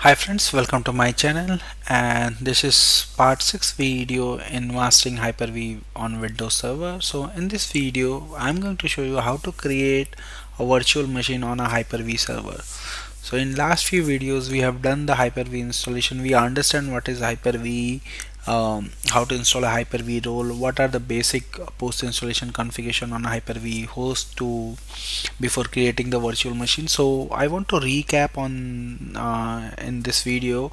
Hi friends, welcome to my channel, and this is part 6 video in mastering Hyper-V on Windows Server. So in this video I'm going to show you how to create a virtual machine on a Hyper-V server. So in last few videos we have done the Hyper-V installation. We understand what is Hyper-V, how to install a Hyper-V role, what are the basic post installation configuration on a Hyper-V host to before creating the virtual machine. So I want to recap on in this video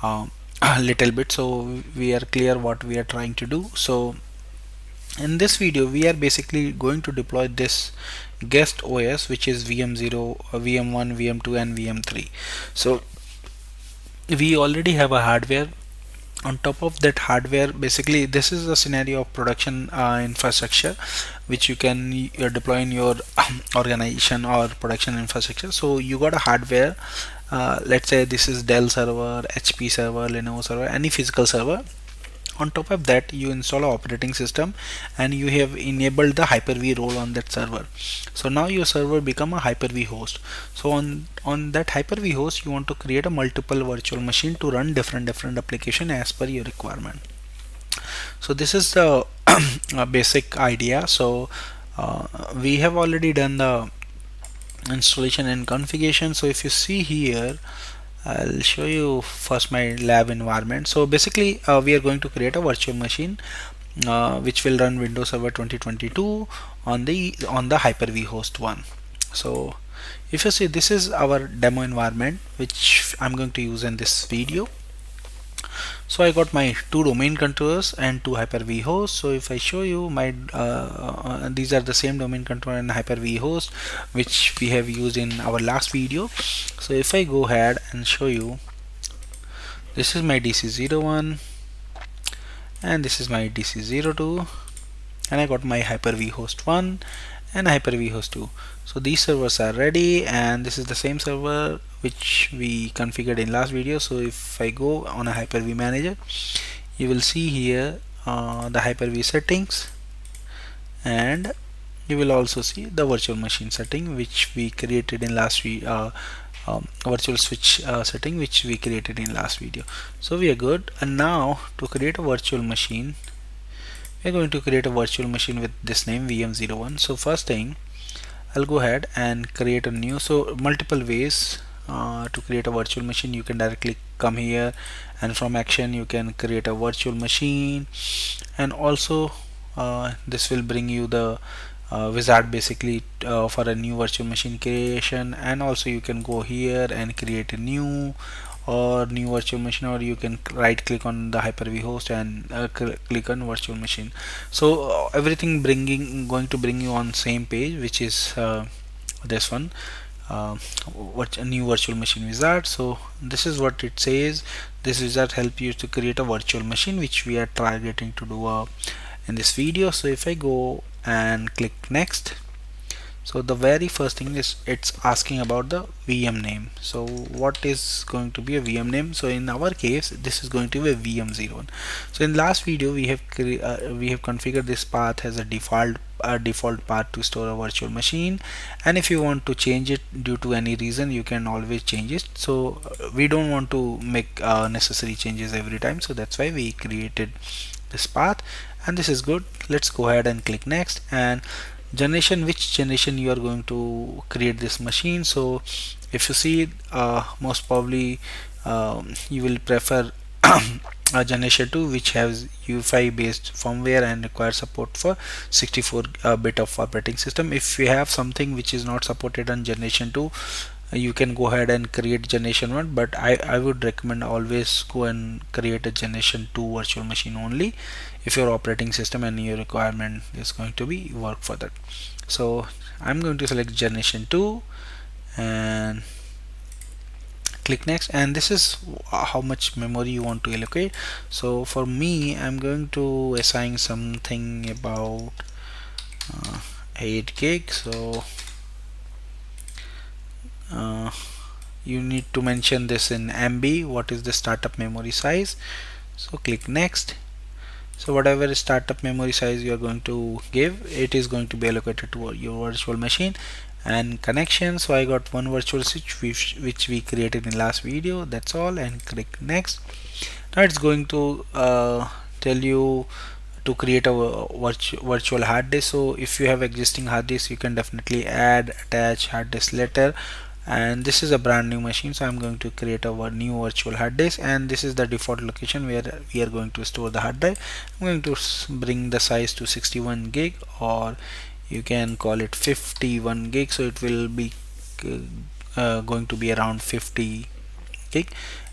a little bit so we are clear what we are trying to do. So in this video we are basically going to deploy this guest OS, which is VM0, VM1, VM2 and VM3. So we already have a hardware. On top of that hardware, basically this is a scenario of production infrastructure which you can deploy in your organization or production infrastructure. So you got a hardware, let's say this is Dell server, HP server, Lenovo server, any physical server. On top of that you install a operating system and you have enabled the Hyper-V role on that server. So now your server become a Hyper-V host. So on that Hyper-V host you want to create a multiple virtual machine to run different application as per your requirement. So this is the basic idea. So we have already done the installation and configuration. So if you see here, I'll show you first my lab environment. So basically we are going to create a virtual machine which will run Windows Server 2022 on the Hyper-V host 1. So if you see, this is our demo environment which I'm going to use in this video. So I got my two domain controllers and two Hyper-V hosts. So if I show you my these are the same domain controller and Hyper-V host which we have used in our last video. So if I go ahead and show you, this is my DC01 and this is my DC02, and I got my Hyper-V host 1 and Hyper-V host 2. So these servers are ready, and this is the same server which we configured in last video. So if I go on a Hyper-V manager, you will see here the Hyper-V settings, and you will also see the virtual machine setting which we created in last virtual switch setting which we created in last video. So we are good, and now to create a virtual machine we're going to create a virtual machine with this name VM01. So first thing, I'll go ahead and create a new. So multiple ways to create a virtual machine. You can directly come here and from action you can create a virtual machine, and also this will bring you the wizard basically for a new virtual machine creation. And also you can go here and create a new virtual machine, or you can right click on the Hyper-V host and click on virtual machine. So everything going to bring you on same page, which is this one, what a new virtual machine wizard. So this is what it says. This wizard help you to create a virtual machine, which we are targeting to do in this video. So if I go and click next, so the very first thing is it's asking about the VM name. So what is going to be a VM name? So in our case this is going to be a VM01. So in last video we have configured this path as a default path to store a virtual machine, and if you want to change it due to any reason you can always change it. So we don't want to make necessary changes every time, so that's why we created this path, and this is good. Let's go ahead and click next. And generation, which generation you are going to create this machine. So if you see, most probably you will prefer a generation 2 which has UEFI based firmware and requires support for 64 bit of operating system. If you have something which is not supported on generation 2, you can go ahead and create generation 1, but I would recommend always go and create a generation 2 virtual machine only if your operating system and your requirement is going to be work for that. So I'm going to select generation 2 and click next, and this is how much memory you want to allocate. So for me I'm going to assign something about 8 gig. So you need to mention this in MB, what is the startup memory size. So click next. So whatever startup memory size you are going to give, it is going to be allocated to your virtual machine. and connection. So I got one virtual switch which we created in last video. That's all, and click next. Now it's going to tell you to create a virtual hard disk. So if you have existing hard disk, you can definitely add attach hard disk later, and this is a brand new machine, so I'm going to create a new virtual hard disk, and this is the default location where we are going to store the hard drive. I'm going to bring the size to 61 gig, or you can call it 51 gig, so it will be going to be around 50 gig,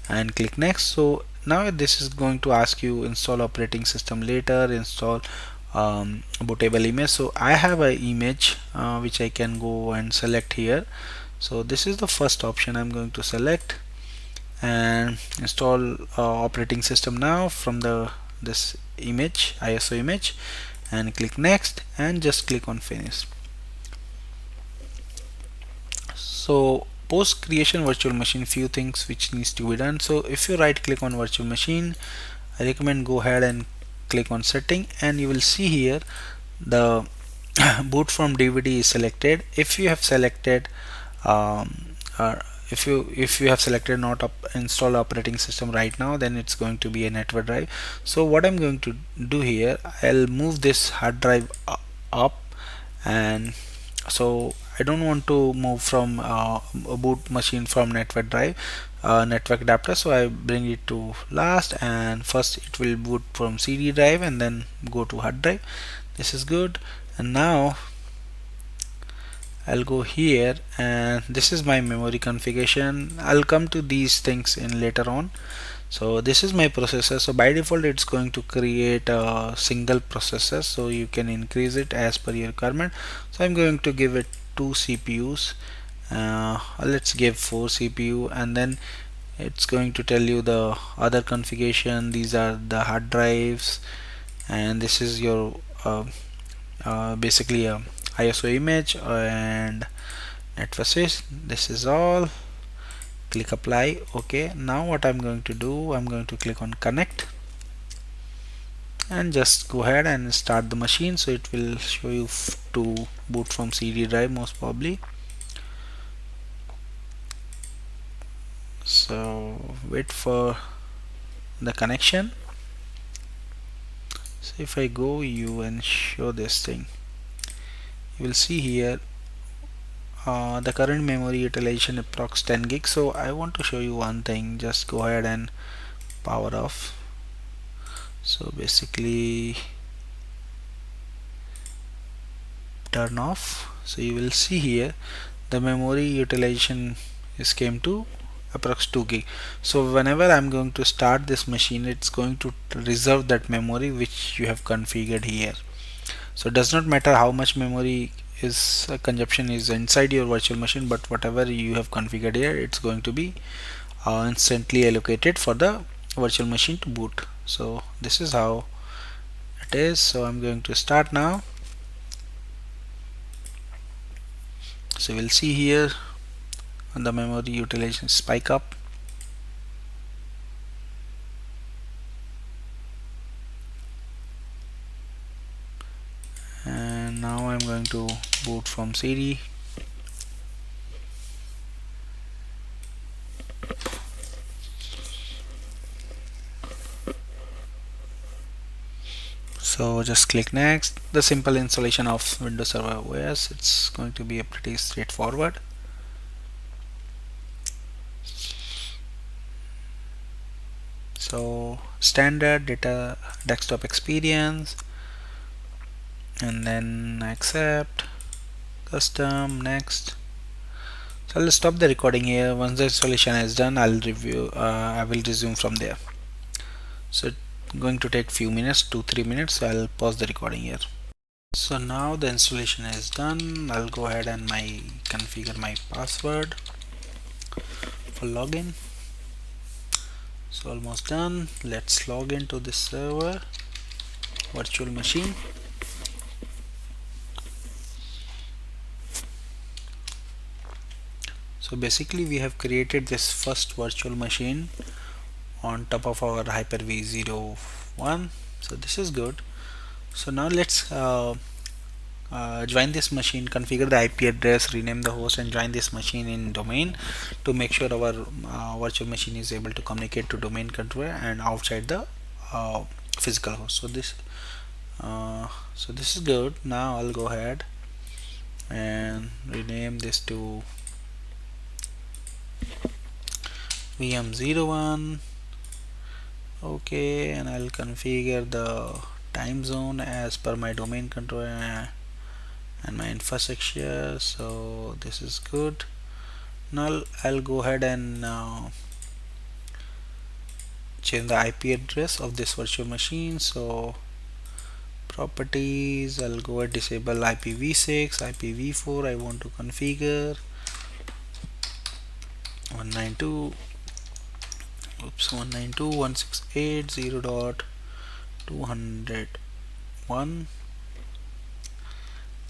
and click next. So now this is going to ask you install operating system later, install bootable image. So I have an image which I can go and select here. So this is the first option I'm going to select, and install operating system now from the this image, ISO image, and click next, and just click on finish. So post creation virtual machine, few things which needs to be done. So if you right click on virtual machine, I recommend go ahead and click on setting, and you will see here the boot from DVD is selected. If you have selected if you have selected not install operating system right now, then it's going to be a network drive. So what I'm going to do here, I'll move this hard drive up, and so I don't want to move from a boot machine from network drive, network adapter, so I bring it to last, and first it will boot from CD drive and then go to hard drive. This is good. And now I'll go here, and this is my memory configuration. I'll come to these things in later on. So this is my processor. So by default it's going to create a single processor, so you can increase it as per your requirement. So I'm going to give it 2 CPUs. Let's give 4 CPU, and then it's going to tell you the other configuration. These are the hard drives, and this is your basically a ISO image and network switch. This is all. Click apply. Okay, now what I'm going to do, I'm going to click on connect, and just go ahead and start the machine. So it will show you to boot from CD drive most probably. So wait for the connection. So if I go you and show this thing, you will see here the current memory utilization approx 10 gig. So I want to show you one thing. Just go ahead and power off. So basically turn off. So you will see here the memory utilization is came to approx 2 gig. So whenever I'm going to start this machine, it's going to reserve that memory which you have configured here. So it does not matter how much memory is consumption is inside your virtual machine, but whatever you have configured here, it's going to be instantly allocated for the virtual machine to boot. So this is how it is. So I'm going to start now. So we'll see here on the memory utilization spike up. And now I'm going to boot from CD. So just click next. The simple installation of Windows Server OS, it's going to be a pretty straightforward. So standard data desktop experience, and then accept, custom, next. So I'll stop the recording here. Once the installation is done, I'll review. I will resume from there. So it's going to take few minutes, 2-3 minutes. So I'll pause the recording here. So now the installation is done. I'll go ahead and configure my password for login. So almost done. Let's log into this server virtual machine. So basically we have created this first virtual machine on top of our Hyper-V 01. So this is good. So now let's join this machine, configure the IP address, rename the host, and join this machine in domain to make sure our virtual machine is able to communicate to domain controller and outside the uh, physical host. So this is good. Now I'll go ahead and rename this to VM01. Okay, and I'll configure the time zone as per my domain controller and my infrastructure. So this is good. Now I'll go ahead and change the IP address of this virtual machine. So properties, I'll go ahead disable IPv6, IPv4 I want to configure 192 oops 192.168.0.201,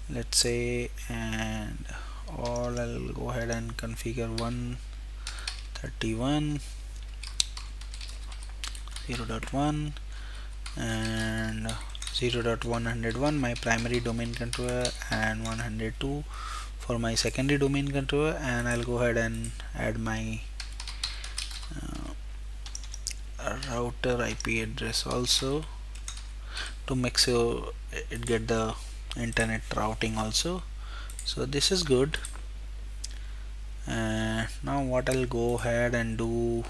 let's say, and all I'll go ahead and configure 131.0.1 and 0.101 my primary domain controller and 102 for my secondary domain controller, and I'll go ahead and add my router IP address also to make sure it get the internet routing also. So this is good. And now what I'll go ahead and do,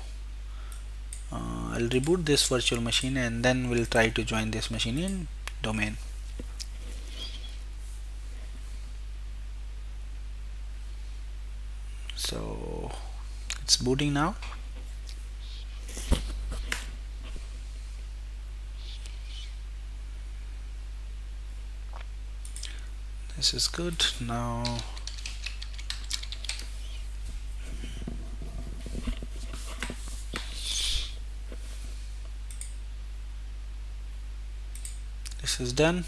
I'll reboot this virtual machine and then we'll try to join this machine in domain. So it's booting now. This is good. Now this is done,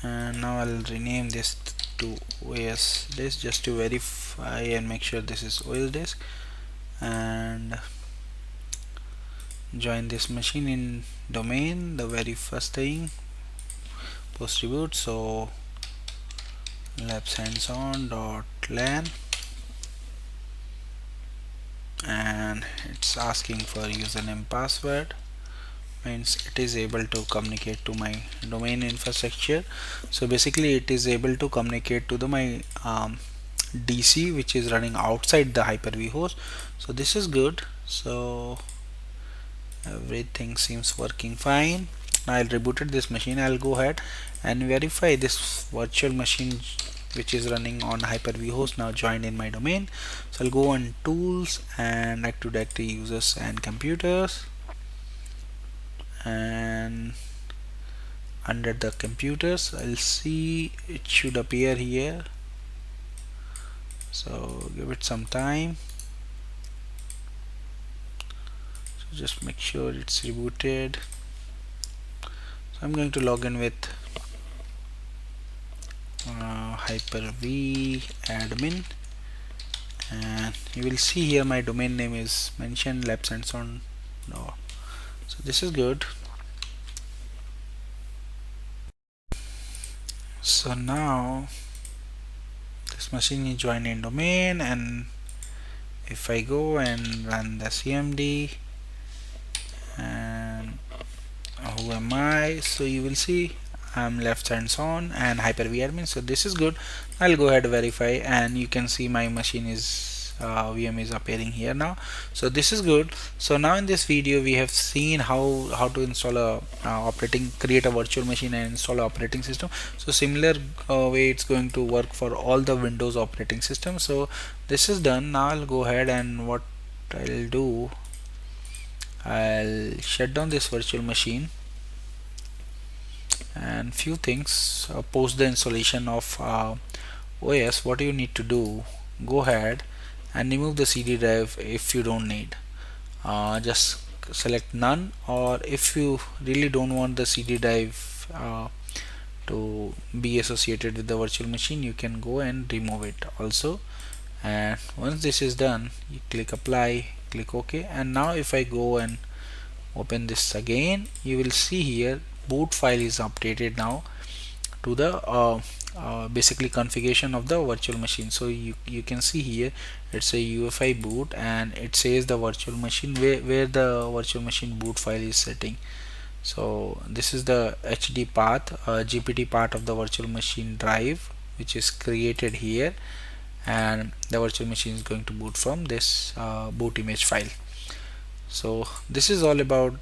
and now I'll rename this to OS disk just to verify and make sure this is OS disk, and join this machine in domain. The very first thing, post reboot, so labs hands-on dot lan, and it's asking for username password, means it is able to communicate to my domain infrastructure. So basically it is able to communicate to the my DC which is running outside the Hyper-V host. So this is good. So everything seems working fine. Now I'll rebooted this machine. I'll go ahead and verify this virtual machine which is running on Hyper-V host now joined in my domain. So I'll go on tools and Active Directory users and computers, and under the computers I'll see it should appear here. So give it some time. So just make sure it's rebooted. So I'm going to log in with Hyper-V admin, and you will see here my domain name is mentioned, labs and so on. No. So this is good. So now this machine is joined in domain, and if I go and run the cmd and who am I, so you will see I'm left hands on and Hyper-V admin. So this is good. I'll go ahead verify, and you can see my machine is VM is appearing here now. So this is good. So now in this video we have seen how to install a create a virtual machine and install a operating system. So similar way it's going to work for all the Windows operating system. So this is done. Now I'll go ahead and what I'll do, I'll shut down this virtual machine, and few things post the installation of OS. What you need to do, go ahead and remove the CD drive if you don't need. Just select none, or if you really don't want the CD drive to be associated with the virtual machine, you can go and remove it also. And once this is done, you click apply, click OK, and now if I go and open this again, you will see here boot file is updated now, to the basically configuration of the virtual machine. So you can see here it's a UEFI boot, and it says the virtual machine where the virtual machine boot file is setting. So this is the HD path, GPT part of the virtual machine drive, which is created here, and the virtual machine is going to boot from this boot image file. So this is all about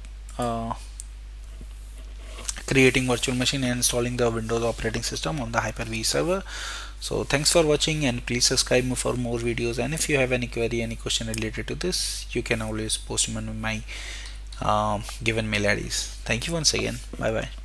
creating virtual machine and installing the Windows operating system on the Hyper-V server. So thanks for watching, and please subscribe me for more videos. And if you have any query, any question related to this, you can always post them on my given mail IDs. Thank you once again. Bye bye.